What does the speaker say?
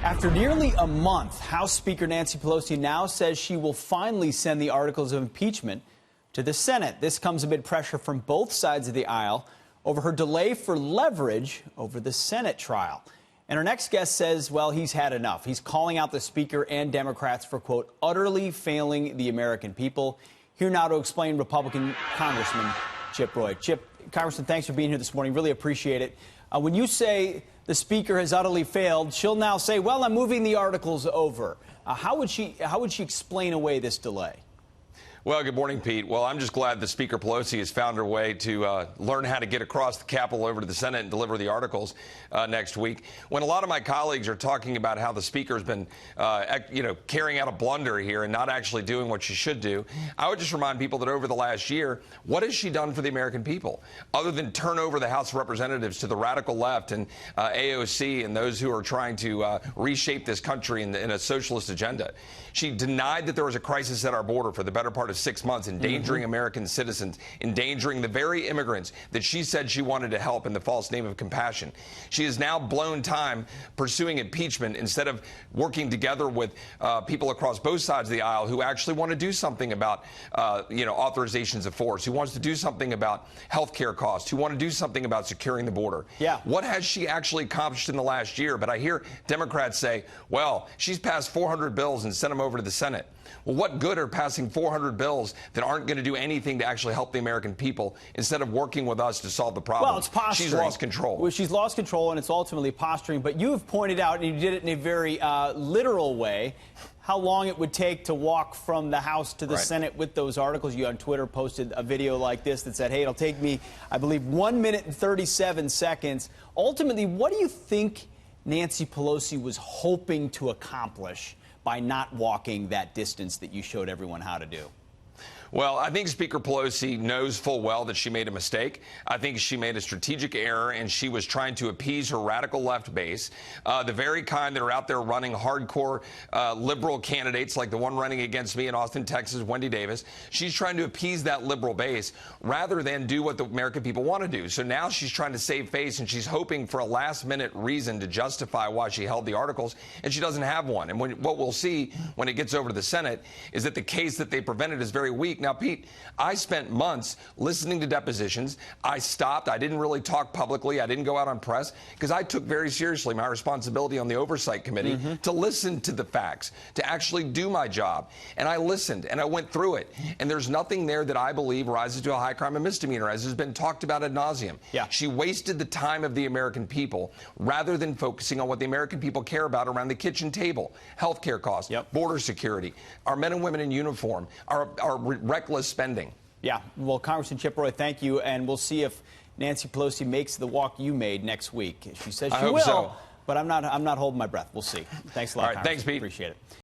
After nearly a month, House Speaker Nancy Pelosi now says she will finally send the articles of impeachment to the Senate. This comes amid pressure from both sides of the aisle over her delay for leverage over the Senate trial. And our next guest says, well, he's had enough. He's calling out the Speaker and Democrats for, quote, utterly failing the American people. Here now to explain, Republican Congressman Chip Roy. Chip, Congressman, thanks for being here this morning. Really appreciate it. When you say the Speaker has utterly failed, she'll now say, well, I'm moving the articles over. How would she explain away this delay? Well, good morning, Pete. Well, I'm just glad that Speaker Pelosi has found her way to learn how to get across the Capitol over to the Senate and deliver the articles next week. When a lot of my colleagues are talking about how the Speaker's been, carrying out a blunder here and not actually doing what she should do, I would just remind people that over the last year, what has she done for the American people other than turn over the House of Representatives to the radical left and AOC and those who are trying to reshape this country in a socialist agenda? She denied that there was a crisis at our border for the better part of 6 months, endangering American citizens, endangering the very immigrants that she said she wanted to help in the false name of compassion. She has now blown time pursuing impeachment instead of working together with people across both sides of the aisle who actually want to do something about, authorizations of force, who wants to do something about health care costs, who want to do something about securing the border. Yeah. What has she actually accomplished in the last year? But I hear Democrats say, well, she's passed 400 bills and sent them over to the Senate. Well, what good are passing 400 bills that aren't going to do anything to actually help the American people instead of working with us to solve the problem? Well, it's posturing. She's lost control. Well, she's lost control, and it's ultimately posturing. But you have pointed out, and you did it in a very literal way, how long it would take to walk from the House to the Senate with those articles. You on Twitter posted a video like this that said, hey, it'll take me, I believe, 1 minute and 37 seconds. Ultimately, what do you think Nancy Pelosi was hoping to accomplish by not walking that distance that you showed everyone how to do? Well, I think Speaker Pelosi knows full well that she made a mistake. I think she made a strategic error, and she was trying to appease her radical left base, the very kind that are out there running hardcore liberal candidates like the one running against me in Austin, Texas, Wendy Davis. She's trying to appease that liberal base rather than do what the American people want to do. So now she's trying to save face, and she's hoping for a last-minute reason to justify why she held the articles, and she doesn't have one. And what we'll see when it gets over to the Senate is that the case that they prevented is very weak. Now, Pete, I spent months listening to depositions. I stopped. I didn't really talk publicly. I didn't go out on press because I took very seriously my responsibility on the Oversight Committee to listen to the facts, to actually do my job. And I listened and I went through it. And there's nothing there that I believe rises to a high crime and misdemeanor, as has been talked about ad nauseum. Yeah. She wasted the time of the American people rather than focusing on what the American people care about around the kitchen table: health care costs, border security, our men and women in uniform, our reckless spending. Yeah. Well, Congressman Chip Roy, thank you. And we'll see if Nancy Pelosi makes the walk you made next week. She says she will, so. but I'm not holding my breath. We'll see. Thanks a lot, All right, thanks, Pete. Appreciate it.